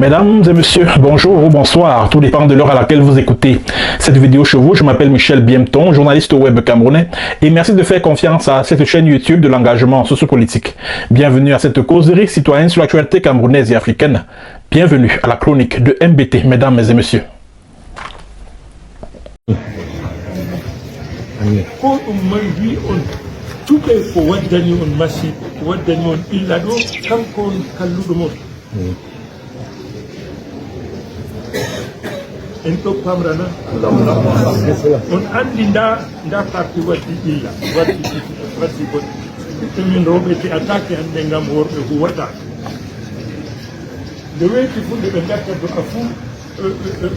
Mesdames et messieurs, bonjour ou bonsoir, tout dépend de l'heure à laquelle vous écoutez cette vidéo chez vous. Je m'appelle Michel Biemton, journaliste web camerounais, et merci de faire confiance à cette chaîne YouTube de l'engagement sociopolitique. Bienvenue à cette causerie citoyenne sur l'actualité camerounaise et africaine. Bienvenue à la chronique de MBT, mesdames et messieurs. en ɗo pamrana on andi nda parti waddi illa waddi goɗɗi min rewɓe te attaque hande ngam worɓe huwata nde weeti fulɓe ɓe gatta do a fuu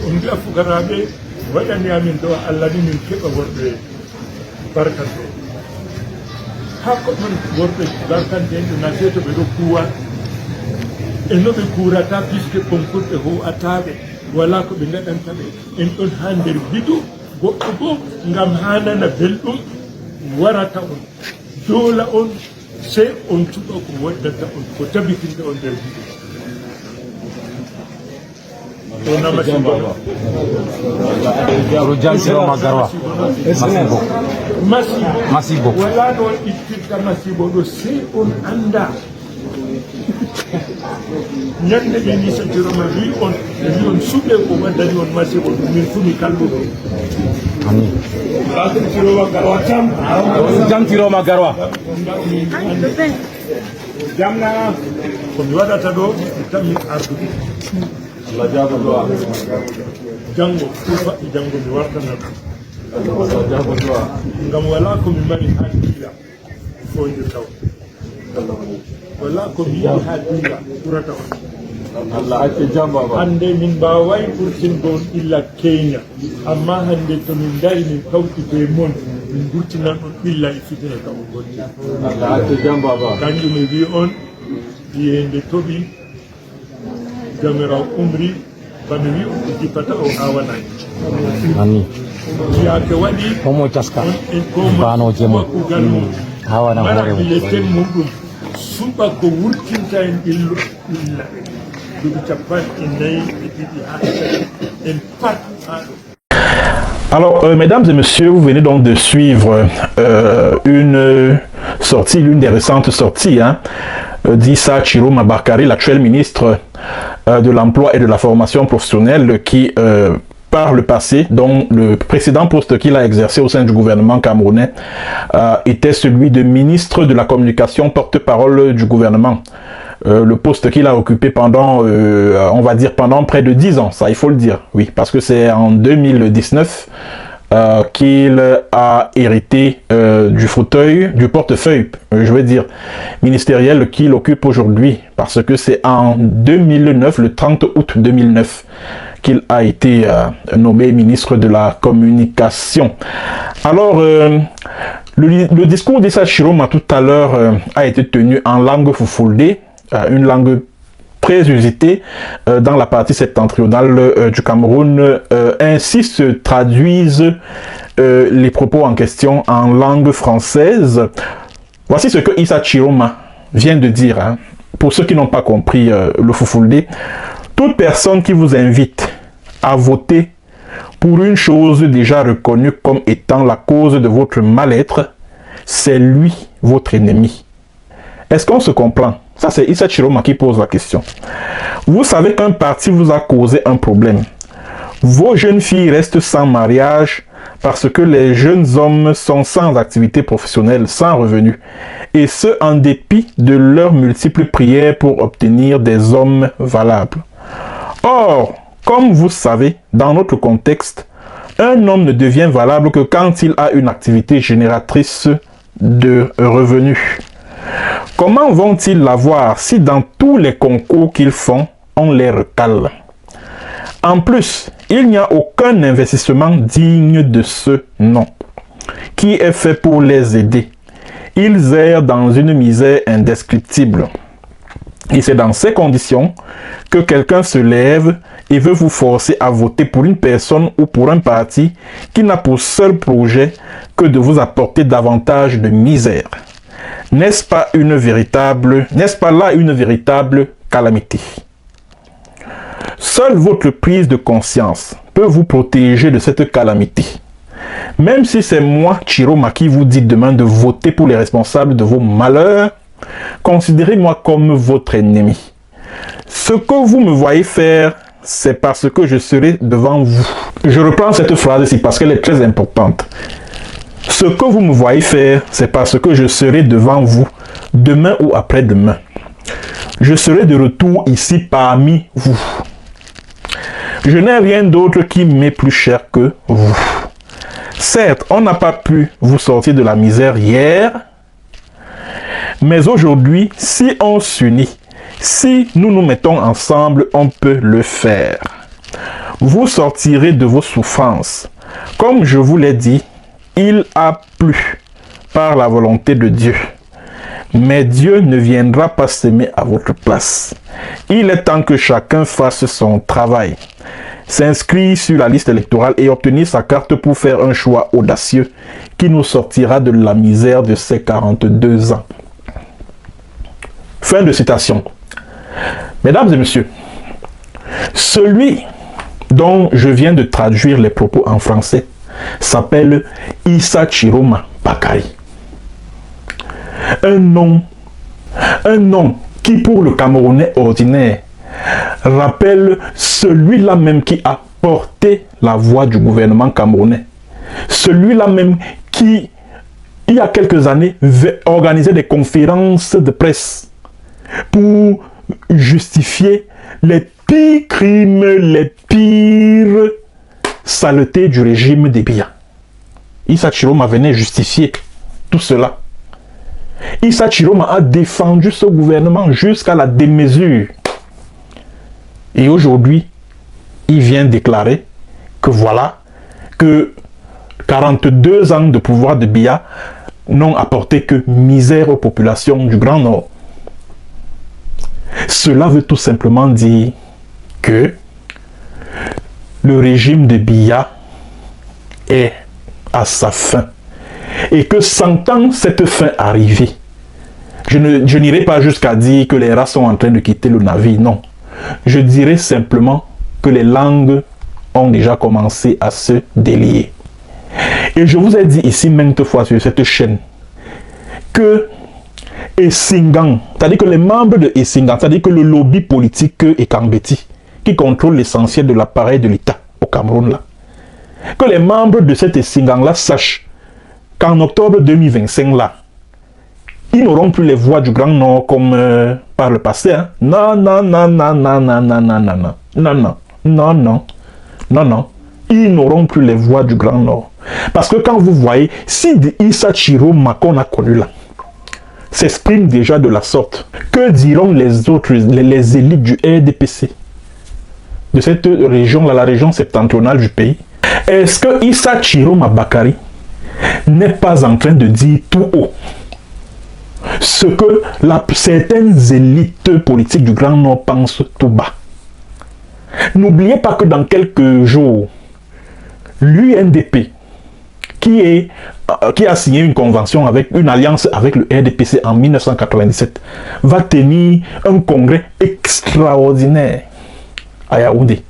on mbiya fugaraɓe waɗani amin ɗo Allah ni min keɓa worɓe barkat ɗo ha koɗɗon worɓe barkante en ɗo nate to ɓe ɗo kuwa e no ɓe kurata puisque konkurɓe huwataɓe wala ko ɓe gaɗanta ɓe en ɗon ha nder bidu goɗɗo bo ngam ha nana belɗum warata on doola on sey on cuɓa ko waddanta on ko tabitinta on nder bidu ona masibo wala no ittirta masibo ɗo sey on anda ñande ɓe ni sadiroma wi on suɓe ko waddani on masibo ɗum min fumi kalluɗo jamtiroma garwa jamna komi waɗata ɗo mi tammi ardude janngo pour faɓɓi janngo mi wartana ngam wala komi mari ha dilla fondirtaw wala komi yiɗi ha dilla ɓurata on Allah ake jamba ba hande min mbawai ɓurtingo on illa kenya amma hande to min dari min kawti be mon min ɓurtinan on illa e fitina ka on gondi Allah ake jamba ba kanjum mi wi on yende toɓi jamiraw umri bami wi on jippata o hawanani ani yake waɗi homo caska en bano jemo kugal mum hawana hore leten muɗum suɓa ko wurtinta en illa duɓi capanɗe nayyi e ɗiɗi ha en pat ha ɗo. Alors, mesdames et messieurs, vous venez donc de suivre une sortie, l'une des récentes sorties d'Issa Chiroma Bakary, l'actuel ministre de l'Emploi et de la Formation professionnelle qui, par le passé, dont le précédent poste qu'il a exercé au sein du gouvernement camerounais était celui de ministre de la Communication, porte-parole du gouvernement. Le poste qu'il a occupé pendant, on va dire, pendant près de 10 ans, ça il faut le dire, oui, parce que c'est en 2019 qu'il a hérité du fauteuil, du portefeuille, je veux dire, ministériel qu'il occupe aujourd'hui, parce que c'est en 2009, le 30 août 2009, qu'il a été nommé ministre de la Communication. Alors, le discours d'Issa Chiroma tout à l'heure a été tenu en langue foufoulde, une langue très usitée dans la partie septentrionale du Cameroun. Ainsi se traduisent les propos en question en langue française. Voici ce que Issa Chiroma vient de dire. Pour ceux qui n'ont pas compris le foufoulde, toute personne qui vous invite à voter pour une chose déjà reconnue comme étant la cause de votre mal-être, c'est lui votre ennemi. Est-ce qu'on se comprend? Ça, c'est Issa Chiroma qui pose la question. Vous savez qu'un parti vous a causé un problème. Vos jeunes filles restent sans mariage parce que les jeunes hommes sont sans activité professionnelle, sans revenus. Et ce, en dépit de leurs multiples prières pour obtenir des hommes valables. Or, comme vous savez, dans notre contexte, un homme ne devient valable que quand il a une activité génératrice de revenus. Comment vont-ils l'avoir si dans tous les concours qu'ils font, on les recale? En plus, il n'y a aucun investissement digne de ce nom qui est fait pour les aider. Ils errent dans une misère indescriptible. Et c'est dans ces conditions que quelqu'un se lève et veut vous forcer à voter pour une personne ou pour un parti qui n'a pour seul projet que de vous apporter davantage de misère. N'est-ce pas là une véritable calamité? Seule votre prise de conscience peut vous protéger de cette calamité. Même si c'est moi, Chiroma, qui vous dit demain de voter pour les responsables de vos malheurs, considérez-moi comme votre ennemi. Ce que vous me voyez faire, c'est parce que je serai devant vous. Je reprends cette phrase-ci parce qu'elle est très importante. Ce que vous me voyez faire, c'est parce que je serai devant vous, demain ou après-demain. Je serai de retour ici parmi vous. Je n'ai rien d'autre qui m'est plus cher que vous. Certes, on n'a pas pu vous sortir de la misère hier, mais aujourd'hui, si on s'unit, si nous nous mettons ensemble, on peut le faire. Vous sortirez de vos souffrances. Comme je vous l'ai dit, il a plu par la volonté de Dieu. Mais Dieu ne viendra pas s'aimer à votre place. Il est temps que chacun fasse son travail, s'inscrire sur la liste électorale et obtenir sa carte pour faire un choix audacieux qui nous sortira de la misère de ces 42 ans. Fin de citation. Mesdames et messieurs, celui dont je viens de traduire les propos en français s'appelle Issa Chiroma Bakari. Un nom qui pour le Camerounais ordinaire rappelle celui-là même qui a porté la voix du gouvernement camerounais. Celui-là même qui, il y a quelques années, organisait des conférences de presse pour justifier les pires crimes, les pires saletés du régime des Biya. Issa Chiroma venait justifier tout cela. Issa Chiroma a défendu ce gouvernement jusqu'à la démesure. Et aujourd'hui, il vient déclarer que voilà, que 42 ans de pouvoir de Biya n'ont apporté que misère aux populations du Grand Nord. Cela veut tout simplement dire que le régime de Biya est à sa fin. Et que sentant cette fin arriver, je n'irai pas jusqu'à dire que les rats sont en train de quitter le navire, non. Je dirais simplement que les langues ont déjà commencé à se délier. Et je vous ai dit ici maintes fois sur cette chaîne que Essingan, c'est-à-dire que les membres de Essingan, c'est-à-dire que le lobby politique Ekambeti, qui contrôle l'essentiel de l'appareil de l'État au Cameroun, là, que les membres de cet Essingan-là sachent qu'en octobre 2025, là, ils n'auront plus les voix du Grand Nord comme par le passé. Hein. Non, non, non, non, non, non, non, non, non, non, non, non, non, non, non, non. Ils n'auront plus les voix du Grand Nord. Parce que quand vous voyez, si Issa Chiroma qu'on a connu là, s'exprime déjà de la sorte, que diront les autres, les élites du RDPC, de cette région-là, la région septentrionale du pays? Est-ce que Issa Chiroma Bakari n'est pas en train de dire tout haut ce que certaines élites politiques du Grand Nord pensent tout bas? N'oubliez pas que dans quelques jours, l'UNDP, qui a signé une convention avec une alliance avec le RDPC en 1997, va tenir un congrès extraordinaire à Yaoundé.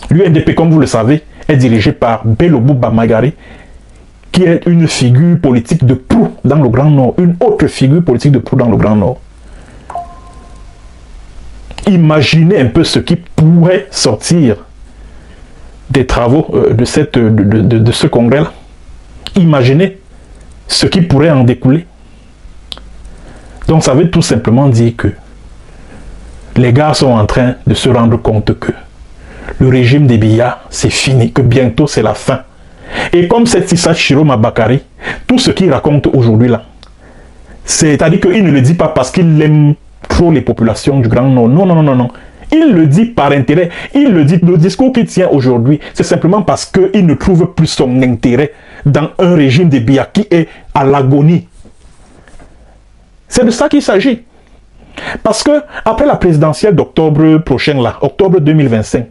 L'UNDP, comme vous le savez, est dirigé par Bello Bouba Magari, qui est une figure politique de proue dans le Grand Nord, une autre figure politique de proue dans le Grand Nord. Imaginez un peu ce qui pourrait sortir des travaux de ce congrès-là. Imaginez ce qui pourrait en découler. Donc ça veut tout simplement dire que les gars sont en train de se rendre compte que le régime des Biya, c'est fini, que bientôt c'est la fin. Et comme c'est Issa Chiroma Bakari, tout ce qu'il raconte aujourd'hui là, c'est-à-dire qu'il ne le dit pas parce qu'il aime trop les populations du Grand Nord. Non, non, non, non. Il le dit par intérêt. Il le dit, le discours qu'il tient aujourd'hui, c'est simplement parce qu'il ne trouve plus son intérêt dans un régime de Biya qui est à l'agonie. C'est de ça qu'il s'agit. Parce que après la présidentielle d'octobre prochain, là, octobre 2025,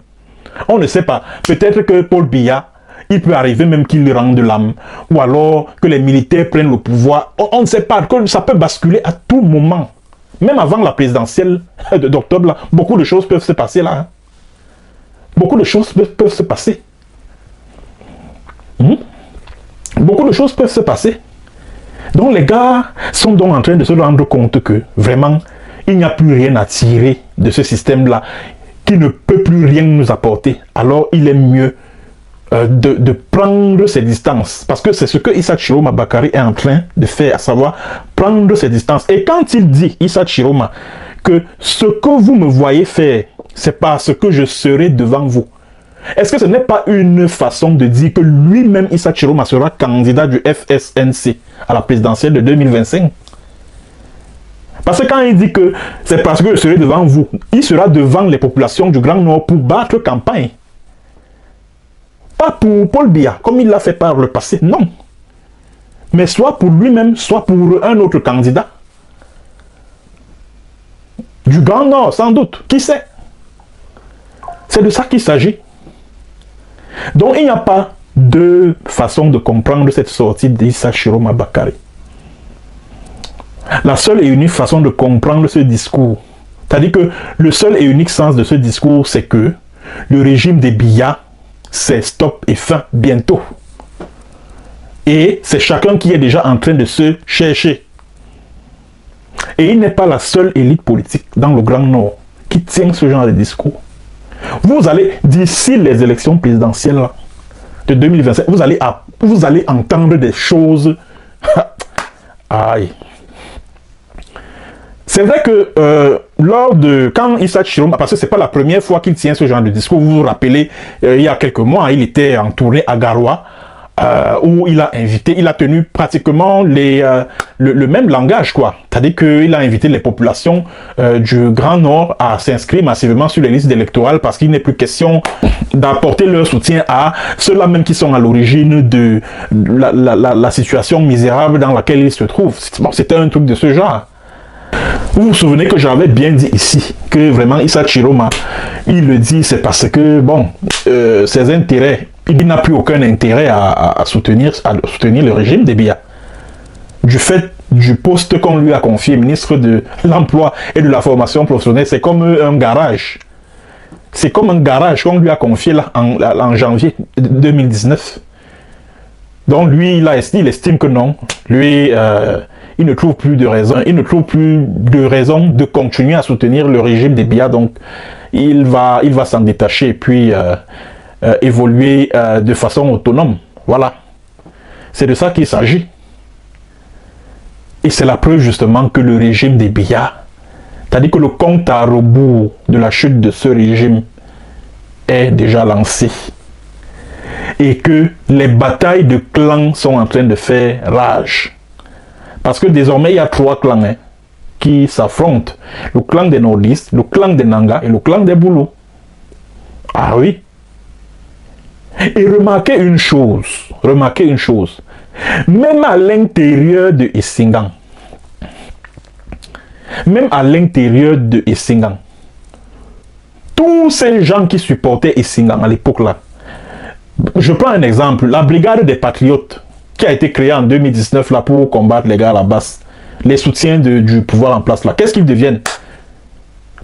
on ne sait pas. Peut-être que Paul Biya, il peut arriver même qu'il rende l'âme. Ou alors que les militaires prennent le pouvoir. On ne sait pas, que ça peut basculer à tout moment. Même avant la présidentielle d'octobre, beaucoup de choses peuvent se passer là. Hein. beaucoup de choses peuvent se passer. Beaucoup de choses peuvent se passer. Donc les gars sont donc en train de se rendre compte que vraiment, il n'y a plus rien à tirer de ce système-là, qui ne peut plus rien nous apporter. Alors il est mieux de prendre ses distances. Parce que c'est ce que Issa Chiroma Bakari est en train de faire, à savoir prendre ses distances. Et quand il dit, Issa Chiroma, que ce que vous me voyez faire, c'est parce que je serai devant vous. Est-ce que ce n'est pas une façon de dire que lui-même, Issa Chiroma, sera candidat du FSNC à la présidentielle de 2025? Parce que quand il dit que c'est parce que je serai devant vous, il sera devant les populations du Grand Nord pour battre campagne. Pas pour Paul Biya, comme il l'a fait par le passé, non. Mais soit pour lui-même, soit pour un autre candidat. Du Grand Nord, sans doute. Qui sait? C'est de ça qu'il s'agit. Donc, il n'y a pas de façon de comprendre cette sortie d'Issa Chiroma Bakari. La seule et unique façon de comprendre ce discours, c'est-à-dire que le seul et unique sens de ce discours, c'est que le régime des Biya, c'est stop et fin bientôt. Et c'est chacun qui est déjà en train de se chercher. Et il n'est pas la seule élite politique dans le Grand Nord qui tient ce genre de discours. Vous allez, d'ici les élections présidentielles de 2025, vous allez entendre des choses. Aïe. C'est vrai que quand Issa Chiroma, parce que c'est pas la première fois qu'il tient ce genre de discours, vous vous rappelez, il y a quelques mois, il était en tournée à Garoua, où il a tenu pratiquement le même langage, quoi. C'est-à-dire qu'il a invité les populations du Grand Nord à s'inscrire massivement sur les listes électorales parce qu'il n'est plus question d'apporter leur soutien à ceux-là même qui sont à l'origine de la situation misérable dans laquelle ils se trouvent. C'était un truc de ce genre. Vous vous souvenez que j'avais bien dit ici que vraiment Issa Chiroma, il le dit, c'est parce que, bon, ses intérêts, il n'a plus aucun intérêt à soutenir le régime des Biya. Du fait du poste qu'on lui a confié, ministre de l'Emploi et de la Formation professionnelle, c'est comme un garage. C'est comme un garage qu'on lui a confié là, en janvier 2019. Donc lui, il estime que non. Lui, il ne trouve plus de raison. Il ne trouve plus de raison de continuer à soutenir le régime des Biya. Donc il va s'en détacher et puis évoluer de façon autonome. Voilà. C'est de ça qu'il s'agit. Et c'est la preuve justement que le régime des Biya, c'est-à-dire que le compte à rebours de la chute de ce régime est déjà lancé. Et que les batailles de clans sont en train de faire rage. Parce que désormais, il y a 3 clans qui s'affrontent. Le clan des nordistes, le clan des Nanga et le clan des Boulous. Ah oui. Et remarquez une chose. Même à l'intérieur de Essingan, tous ces gens qui supportaient Essingan à l'époque là, je prends un exemple, la brigade des patriotes qui a été créée en 2019 là pour combattre les gars à la base, les soutiens du pouvoir en place là, qu'est-ce qu'ils deviennent?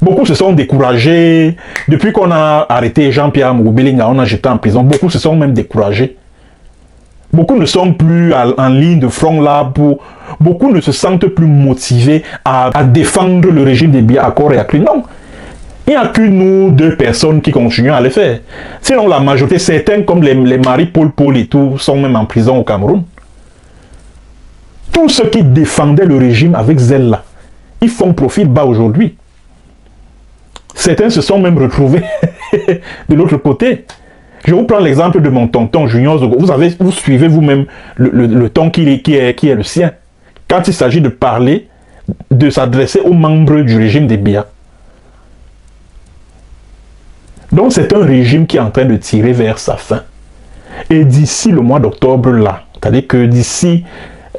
Beaucoup se sont découragés. Depuis qu'on a arrêté Jean-Pierre Moubelinga, on a jeté en prison. Beaucoup se sont même découragés. Beaucoup ne sont plus en ligne de front là. Beaucoup ne se sentent plus motivés à défendre le régime des Biya à corps et à cri. Non. Il n'y a que nous 2 personnes qui continuent à le faire. Sinon la majorité, certains comme les maris Paul et tout, sont même en prison au Cameroun. Tous ceux qui défendaient le régime avec zèle là, ils font profil bas aujourd'hui. Certains se sont même retrouvés de l'autre côté. Je vous prends l'exemple de mon tonton Junior Zogo. Vous suivez vous-même le ton qui est le sien. Quand il s'agit de parler, de s'adresser aux membres du régime des Biya. Donc c'est un régime qui est en train de tirer vers sa fin. Et d'ici le mois d'octobre là, c'est-à-dire que d'ici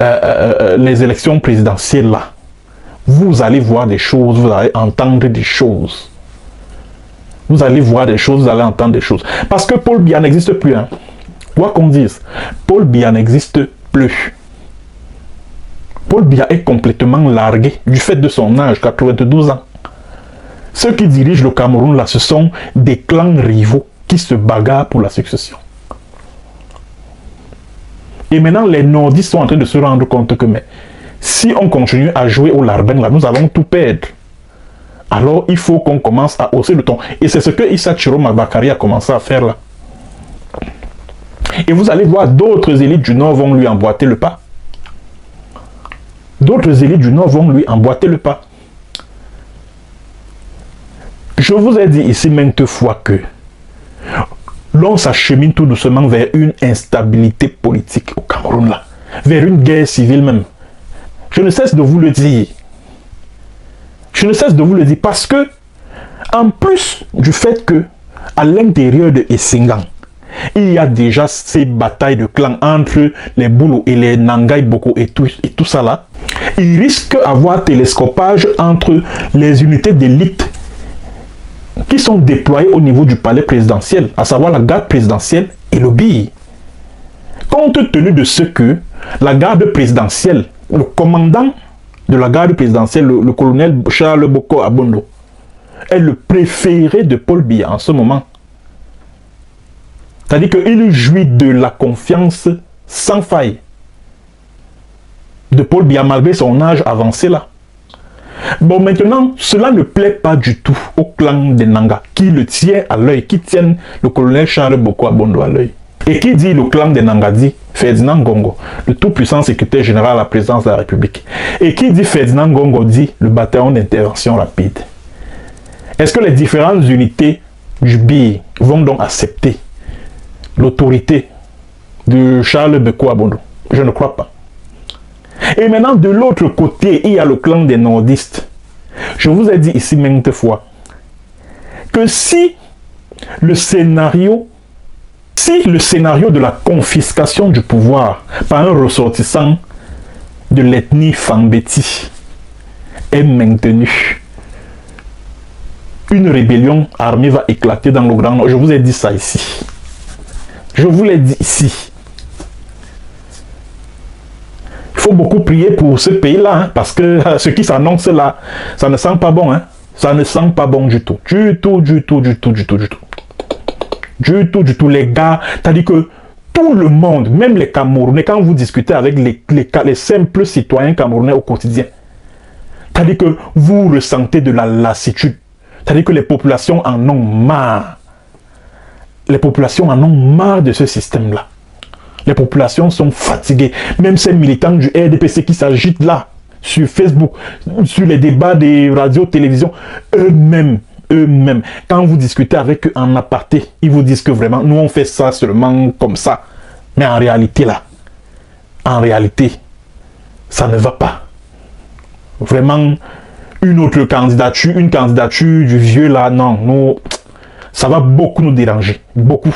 les élections présidentielles là, vous allez voir des choses, vous allez entendre des choses. Vous allez voir des choses, vous allez entendre des choses. Parce que Paul Biya n'existe plus. Hein. Quoi qu'on dise, Paul Biya n'existe plus. Paul Biya est complètement largué du fait de son âge, 92 ans. Ceux qui dirigent le Cameroun là, ce sont des clans rivaux qui se bagarrent pour la succession. Et maintenant, les nordistes sont en train de se rendre compte que mais, si on continue à jouer au larbin, là, nous allons tout perdre. Alors, il faut qu'on commence à hausser le ton. Et c'est ce que Issa Chiroma Bakari a commencé à faire là. Et vous allez voir, d'autres élites du Nord vont lui emboîter le pas. D'autres élites du Nord vont lui emboîter le pas. Je vous ai dit ici maintes fois que l'on s'achemine tout doucement vers une instabilité politique au Cameroun là, vers une guerre civile même. Je ne cesse de vous le dire. Je ne cesse de vous le dire parce que, en plus du fait que, à l'intérieur de Essingan, il y a déjà ces batailles de clans entre les Boulou et les Nangaï Boko et tout ça là, il risque d'avoir télescopage entre les unités d'élite qui sont déployées au niveau du palais présidentiel, à savoir la garde présidentielle et le BI. Compte tenu de ce que la garde présidentielle, le commandant de la garde présidentielle, le colonel Charles Boko Abondo, est le préféré de Paul Biya en ce moment. C'est-à-dire qu'il jouit de la confiance sans faille de Paul Biya malgré son âge avancé là. Bon, maintenant, cela ne plaît pas du tout au clan des Nanga qui le tient à l'œil, qui tiennent le colonel Charles Boko Abondo à l'œil. Et qui dit le clan des Nanga dit Ferdinand Ngongo, le tout-puissant secrétaire général à la présidence de la République. Et qui dit Ferdinand Ngongo dit le bataillon d'intervention rapide. Est-ce que les différentes unités du BI vont donc accepter l'autorité de Charles Beko Abondo? Je ne crois pas. Et maintenant, de l'autre côté, il y a le clan des nordistes. Je vous ai dit ici maintes fois que si le scénario de la confiscation du pouvoir par un ressortissant de l'ethnie Fambeti est maintenu, une rébellion armée va éclater dans le Grand Nord. Je vous ai dit ça ici. Je vous l'ai dit ici. Il faut beaucoup prier pour ce pays-là, hein, parce que ce qui s'annonce là, ça ne sent pas bon. Hein. Ça ne sent pas bon du tout. Du tout. Les gars, c'est-à-dire que tout le monde, même les Camerounais, quand vous discutez avec les simples citoyens camerounais au quotidien, c'est-à-dire que vous ressentez de la lassitude. C'est-à-dire que les populations en ont marre. Les populations en ont marre de ce système-là. Les populations sont fatiguées. Même ces militants du RDPC qui s'agitent là, sur Facebook, sur les débats des radios, télévisions, eux-mêmes, quand vous discutez avec eux en aparté, ils vous disent que vraiment, nous on fait ça seulement comme ça. Mais en réalité là, ça ne va pas. Vraiment, une candidature du vieux là, non, nous, ça va beaucoup nous déranger. Beaucoup.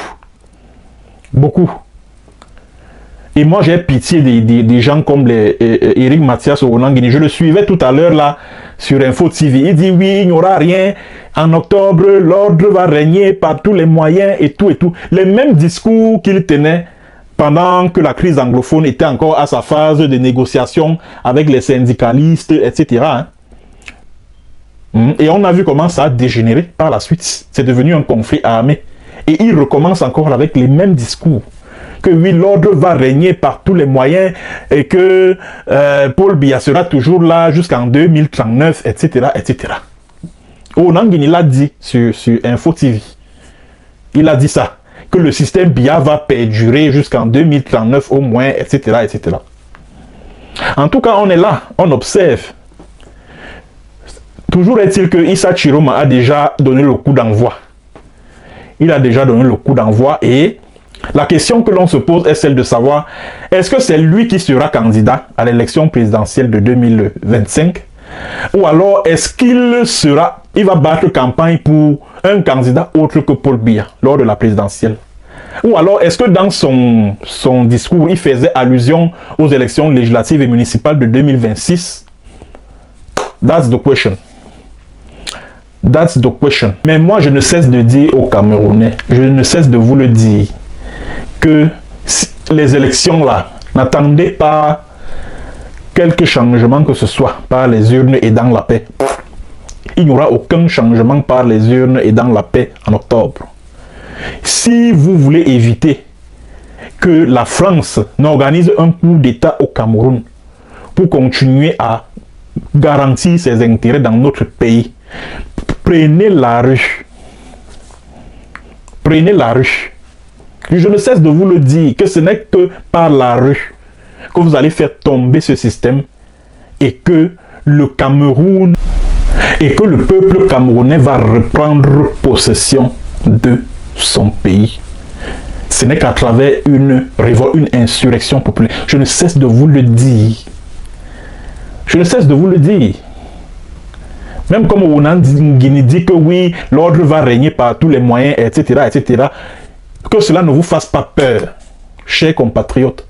Et moi, j'ai pitié des gens comme Eric Mathias Ogonangini. Je le suivais tout à l'heure là sur Info TV. Il dit oui, il n'y aura rien. En octobre, l'ordre va régner par tous les moyens et tout. Les mêmes discours qu'il tenait pendant que la crise anglophone était encore à sa phase de négociation avec les syndicalistes, etc. Hein. Et on a vu comment ça a dégénéré par la suite. C'est devenu un conflit armé. Et il recommence encore avec les mêmes discours. Que oui, l'ordre va régner par tous les moyens et que Paul Biya sera toujours là jusqu'en 2039, etc. Onangini l'a dit sur Info TV. Il a dit ça, que le système Biya va perdurer jusqu'en 2039 au moins, etc. En tout cas, on est là, on observe. Toujours est-il que Issa Chiroma a déjà donné le coup d'envoi. Il a déjà donné le coup d'envoi et la question que l'on se pose est celle de savoir, est-ce que c'est lui qui sera candidat à l'élection présidentielle de 2025? Ou alors est-ce qu'il va battre campagne pour un candidat autre que Paul Biya lors de la présidentielle? Ou alors est-ce que dans son discours, il faisait allusion aux élections législatives et municipales de 2026? That's the question. Mais moi, je ne cesse de dire aux Camerounais, je ne cesse de vous le dire, que les élections là, n'attendez pas quelques changements que ce soit par les urnes et dans la paix. Il n'y aura aucun changement par les urnes et dans la paix en octobre. si vous voulez éviter que la France n'organise un coup d'État au Cameroun pour continuer à garantir ses intérêts dans notre pays, prenez la rue. Prenez la rue. Je ne cesse de vous le dire que ce n'est que par la rue que vous allez faire tomber ce système et que le Cameroun et que le peuple camerounais va reprendre possession de son pays. Ce n'est qu'à travers une révolte, une insurrection populaire. Je ne cesse de vous le dire. Je ne cesse de vous le dire. Même comme Onan Guinée dit que oui, l'ordre va régner par tous les moyens, etc., etc. Que cela ne vous fasse pas peur, chers compatriotes.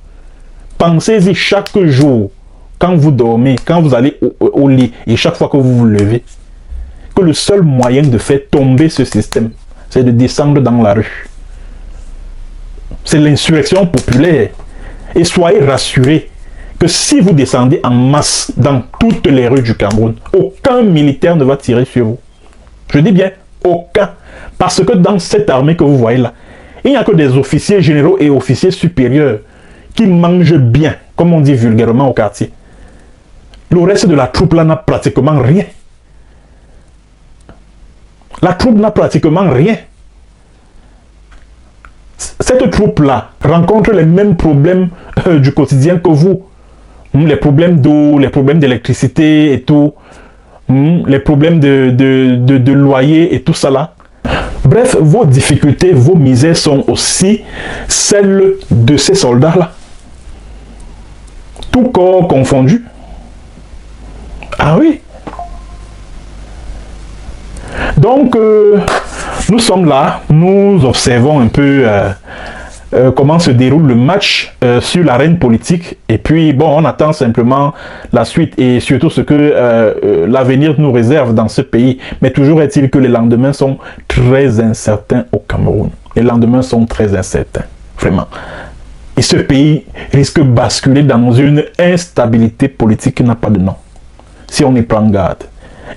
Pensez-y chaque jour, quand vous dormez, quand vous allez au lit, et chaque fois que vous vous levez, que le seul moyen de faire tomber ce système, c'est de descendre dans la rue. C'est l'insurrection populaire. Et soyez rassurés que si vous descendez en masse dans toutes les rues du Cameroun, aucun militaire ne va tirer sur vous. Je dis bien aucun. Parce que dans cette armée que vous voyez là, il n'y a que des officiers généraux et officiers supérieurs qui mangent bien, comme on dit vulgairement au quartier. Le reste de la troupe là n'a pratiquement rien. La troupe n'a pratiquement rien. Cette troupe-là rencontre les mêmes problèmes du quotidien que vous. Les problèmes d'eau, les problèmes d'électricité et tout. Les problèmes de loyer et tout ça là. Bref, vos difficultés, vos misères sont aussi celles de ces soldats-là. Tout corps confondu. Ah oui. Donc, nous sommes là, nous observons un peu comment se déroule le match sur l'arène politique. Et puis, bon, on attend simplement la suite et surtout ce que l'avenir nous réserve dans ce pays. Mais toujours est-il que les lendemains sont très incertains au Cameroun. Les lendemains sont très incertains, vraiment. Et ce pays risque de basculer dans une instabilité politique qui n'a pas de nom, si on y prend garde.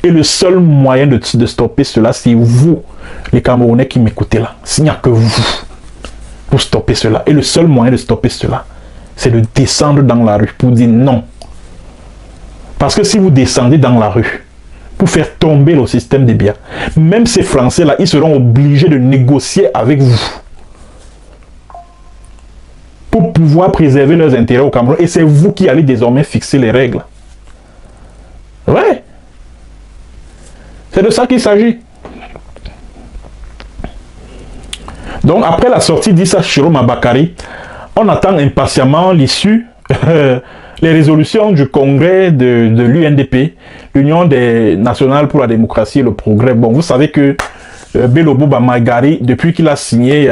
Et le seul moyen de stopper cela, c'est vous, les Camerounais qui m'écoutez là. S'il n'y a que vous pour stopper cela. Et le seul moyen de stopper cela, c'est de descendre dans la rue pour dire non. Parce que si vous descendez dans la rue pour faire tomber le système des biens, même ces Français-là, ils seront obligés de négocier avec vous pour pouvoir préserver leurs intérêts au Cameroun. Et c'est vous qui allez désormais fixer les règles. Ouais. C'est de ça qu'il s'agit. Donc, après la sortie d'Issa Chiroma Bakary, on attend impatiemment l'issue, les résolutions du congrès de l'UNDP, l'Union des nationales pour la démocratie et le progrès. Bon, vous savez que Bello Bouba Maïgari, depuis qu'il a signé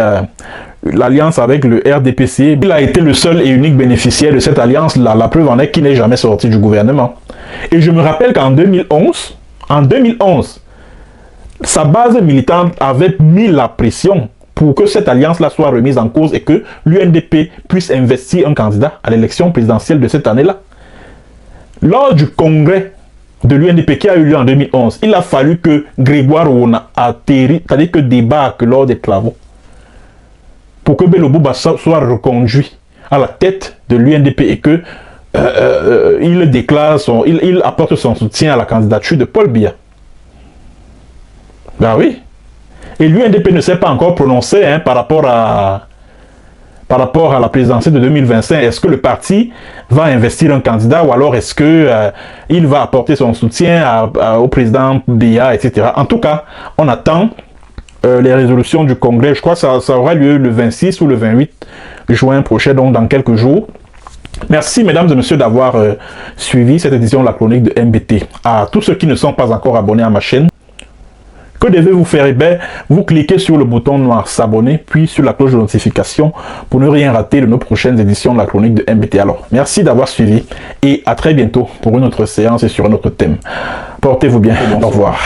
l'alliance avec le RDPC, il a été le seul et unique bénéficiaire de cette alliance-là. La preuve en est qu'il n'est jamais sorti du gouvernement. Et je me rappelle qu'en 2011, sa base militante avait mis la pression pour que cette alliance-là soit remise en cause et que l'UNDP puisse investir un candidat à l'élection présidentielle de cette année-là. Lors du congrès de l'UNDP qui a eu lieu en 2011, il a fallu que Grégoire Ouona atterrit, c'est-à-dire que débarque lors des travaux, pour que Bello Bouba soit reconduit à la tête de l'UNDP et que il déclare il apporte son soutien à la candidature de Paul Biya. Ben oui. Et l'UNDP ne s'est pas encore prononcé par rapport à la présidentielle de 2025. Est-ce que le parti va investir un candidat ou alors est-ce que il va apporter son soutien au président Biya, etc. En tout cas, on attend les résolutions du congrès. Je crois que ça aura lieu le 26 ou le 28 juin prochain, donc dans quelques jours. Merci mesdames et messieurs d'avoir suivi cette édition de la chronique de MBT. À tous ceux qui ne sont pas encore abonnés à ma chaîne, que devez-vous faire? Eh bien, vous cliquez sur le bouton noir s'abonner, puis sur la cloche de notification pour ne rien rater de nos prochaines éditions de la chronique de MBT. Alors, merci d'avoir suivi et à très bientôt pour une autre séance et sur un autre thème. Portez-vous bien. Au revoir.